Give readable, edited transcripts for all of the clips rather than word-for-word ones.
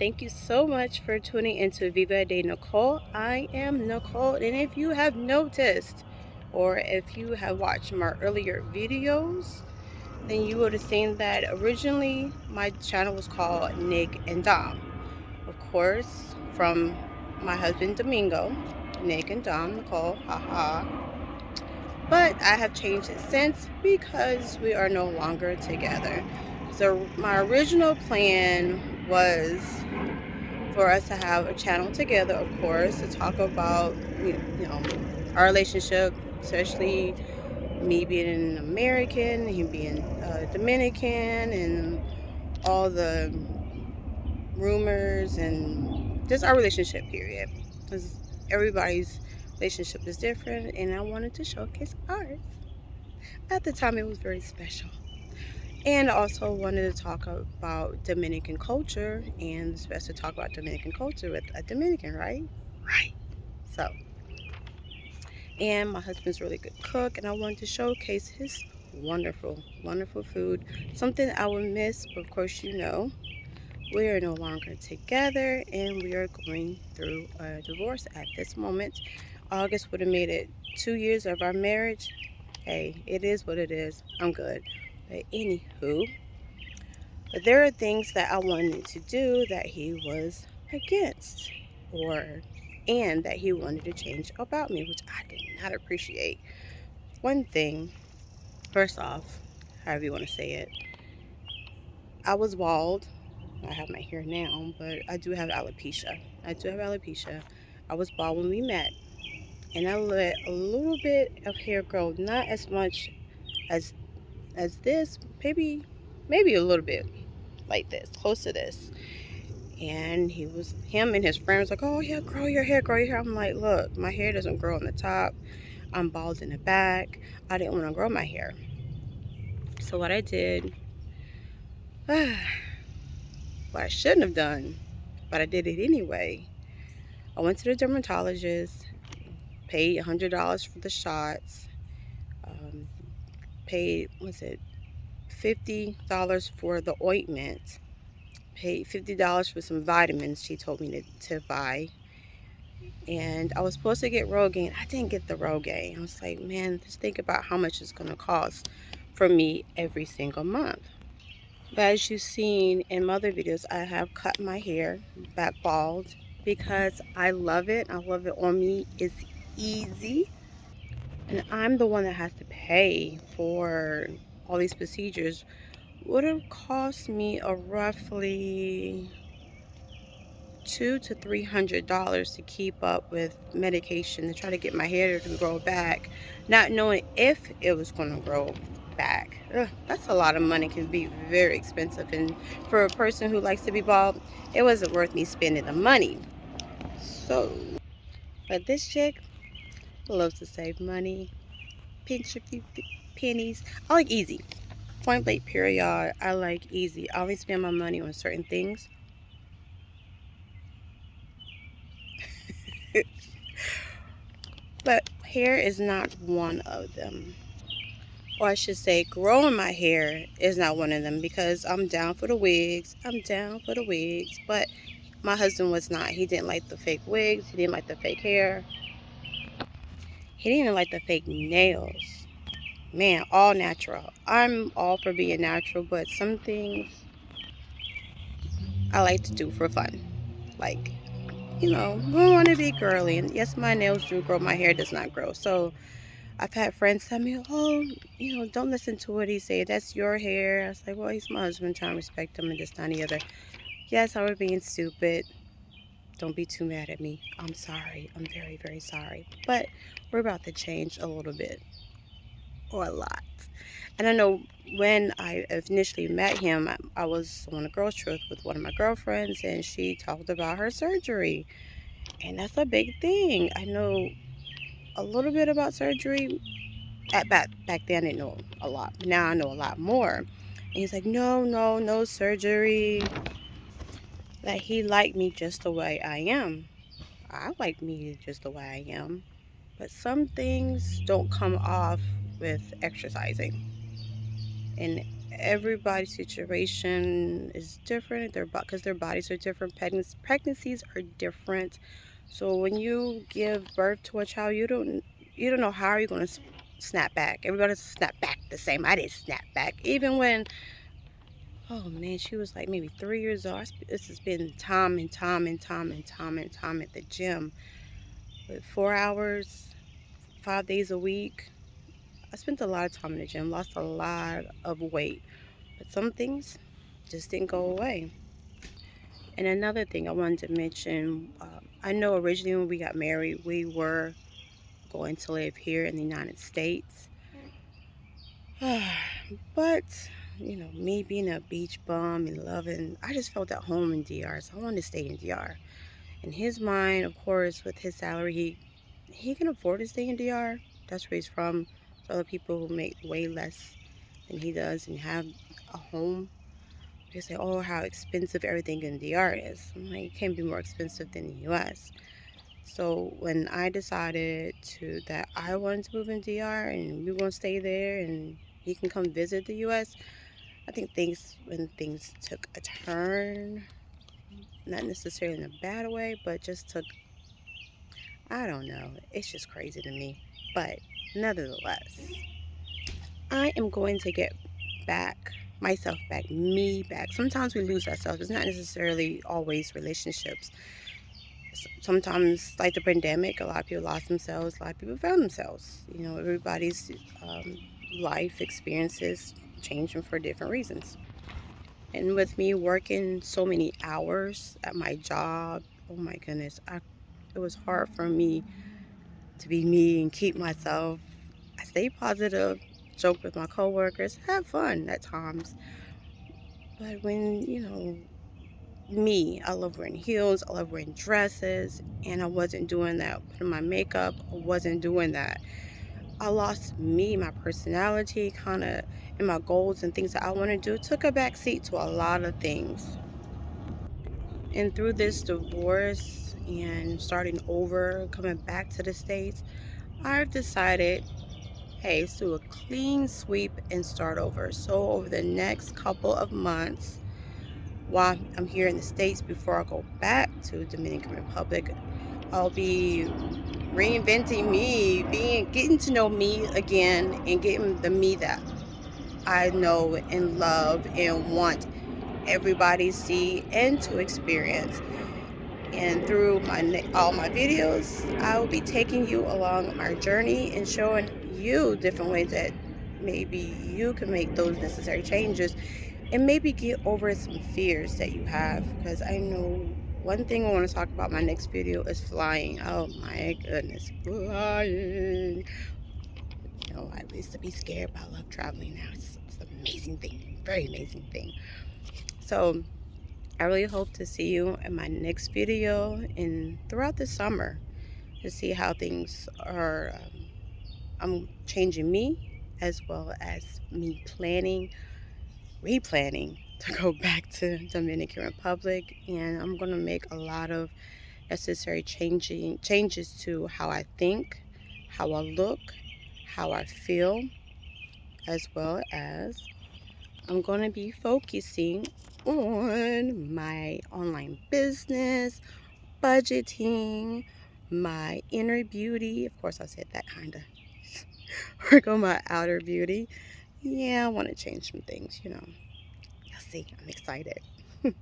thank you so much for tuning into Viva de Nicole. I am Nicole, and if you have noticed, or if you have watched my earlier videos, then you would have seen that originally my channel was called Nic and Dom. Of course, from my husband Domingo, Nic and Dom, Nicole, haha. But I have changed it since because we are no longer together. So my original plan was for us to have a channel together, of course, to talk about you know our relationship, especially me being an American, him being Dominican, and all the rumors and just our relationship period. Because everybody's relationship is different, and I wanted to showcase ours. At the time, it was very special. And I also wanted to talk about Dominican culture, and it's best to talk about Dominican culture with a Dominican, right? Right. So, and my husband's a really good cook, and I wanted to showcase his wonderful, wonderful food. Something I would miss, but of course, we are no longer together, and we are going through a divorce at this moment. August would have made it 2 years of our marriage. Hey, it is what it is. I'm good. But anywho, but there are things that I wanted to do that he was against, and that he wanted to change about me, which I did not appreciate. One thing, first off, however you want to say it, I was bald. I have my hair now, but I do have alopecia. I was bald when we met, and I let a little bit of hair grow, not as much as this, maybe a little bit like this, close to this. And him and his friends like, oh yeah, grow your hair, grow your hair. I'm like, look, my hair doesn't grow on the top. I'm bald in the back. I didn't want to grow my hair. So what I did, what I shouldn't have done, but I did it anyway. I went to the dermatologist, paid $100 for the shots, um, paid, was it $50 for the ointment, paid $50 for some vitamins she told me to buy. And I was supposed to get Rogaine. I didn't get the Rogaine. I was like, man, just think about how much it's going to cost for me every single month. But as you've seen in my other videos, I have cut my hair back bald because I love it. I love it on me. It's easy. And I'm the one that has to pay for all these procedures. Would have cost me a roughly $200 to $300 to keep up with medication to try to get my hair to grow back, not knowing if it was going to grow back. Ugh, that's a lot of money. Can be very expensive, and for a person who likes to be bald, it wasn't worth me spending the money. So, but this chick loves to save money, pinch a few pennies. I like easy. Point blank period. I like easy. I only spend my money on certain things. But hair is not one of them. Or I should say, growing my hair is not one of them, because I'm down for the wigs. I'm down for the wigs. But my husband was not. He didn't like the fake wigs. He didn't like the fake hair. He didn't even like the fake nails. Man, all natural. I'm all for being natural, but some things I like to do for fun. Like, we want to be girly. And yes, my nails do grow. My hair does not grow. So I've had friends tell me, oh, don't listen to what he said. That's your hair. I was like, well, he's my husband, trying to respect him and this, that, and the other. Yes, I was being stupid. Don't be too mad at me. I'm sorry. I'm very, very sorry. But we're about to change a little bit, or a lot. And I know when I initially met him, I was on a girls' trip with one of my girlfriends, and she talked about her surgery. And that's a big thing. I know a little bit about surgery. Back then I didn't know a lot. Now I know a lot more. And he's like, no surgery. That he liked me just the way I am. I like me just the way I am. But some things don't come off with exercising. And everybody's situation is different. Because their bodies are different. Pregnancies are different. So when you give birth to a child, you don't know how you're going to snap back. Everybody doesn't snap back the same. I didn't snap back. Even when, oh man, she was like maybe 3 years old. This has been time and time and time and time and time at the gym. With 4 hours, 5 days a week. I spent a lot of time in the gym, lost a lot of weight. But some things just didn't go away. And another thing I wanted to mention, I know originally when we got married, we were going to live here in the United States. But, me being a beach bum and loving, I just felt at home in DR, so I wanted to stay in DR. In his mind, of course, with his salary, he can afford to stay in DR. That's where he's from. So other people who make way less than he does and have a home, they say, oh, how expensive everything in DR is. I'm like, it can't be more expensive than the US. So when I decided that I wanted to move in DR and we were going to stay there and he can come visit the US, I think when things took a turn, not necessarily in a bad way, but just took, I don't know, it's just crazy to me. But nevertheless, I am going to get myself back, me back. Sometimes we lose ourselves. It's not necessarily always relationships. Sometimes, like the pandemic, a lot of people lost themselves, a lot of people found themselves. Everybody's life experiences changing for different reasons. And with me working so many hours at my job, oh my goodness, it was hard for me to be me and keep myself. I stay positive, joke with my coworkers, have fun at times. But when, me, I love wearing heels, I love wearing dresses, and I wasn't doing that. Putting my makeup, I wasn't doing that. I lost me, my personality, kind of, and my goals and things that I want to do. Took a back seat to a lot of things. And through this divorce and starting over, coming back to the States, I've decided, hey, let's do a clean sweep and start over. So over the next couple of months, while I'm here in the States, before I go back to Dominican Republic, I'll be reinventing me, getting to know me again, and getting the me that I know and love and want everybody to see and to experience. And through all my videos, I will be taking you along our journey and showing you different ways that maybe you can make those necessary changes and maybe get over some fears that you have. Because I know one thing I want to talk about my next video is flying. Oh my goodness, flying. I used to be scared, but I love traveling now. It's an amazing thing, very amazing thing. So I really hope to see you in my next video and throughout the summer to see how things are. I'm changing me as well as me replanning to go back to Dominican Republic, and I'm going to make a lot of necessary changes to how I think, how I look, how I feel, as well as I'm going to be focusing on my online business, budgeting, my inner beauty. Of course, I said that kind of. Work on my outer beauty. Yeah, I want to change some things, You'll see, I'm excited. I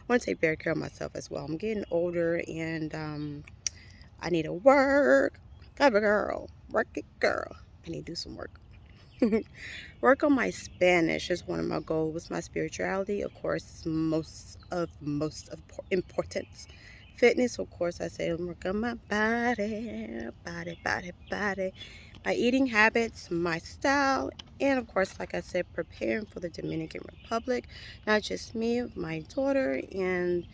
want to take better care of myself as well. I'm getting older and I need to work. Got a girl. Work it, girl. I need to do some work. Work on my Spanish is one of my goals. My spirituality, of course, is most of importance. Fitness, of course, I say work on my body. My eating habits, my style, and of course, like I said, preparing for the Dominican Republic. Not just me, my daughter, and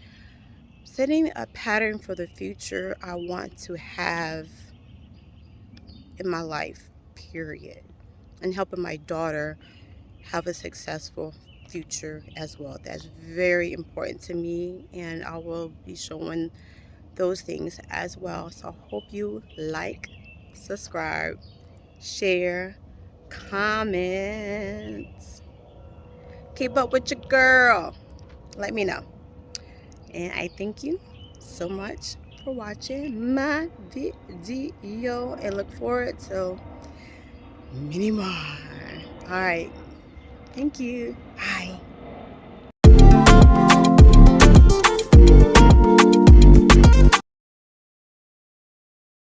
setting a pattern for the future I want to have in my life, period. And helping my daughter have a successful future as well. That's very important to me, and I will be showing those things as well. So I hope you like, subscribe, share, comment, keep up with your girl, let me know. And I thank you so much for watching my video and look forward to many more. All right. Thank you. Bye.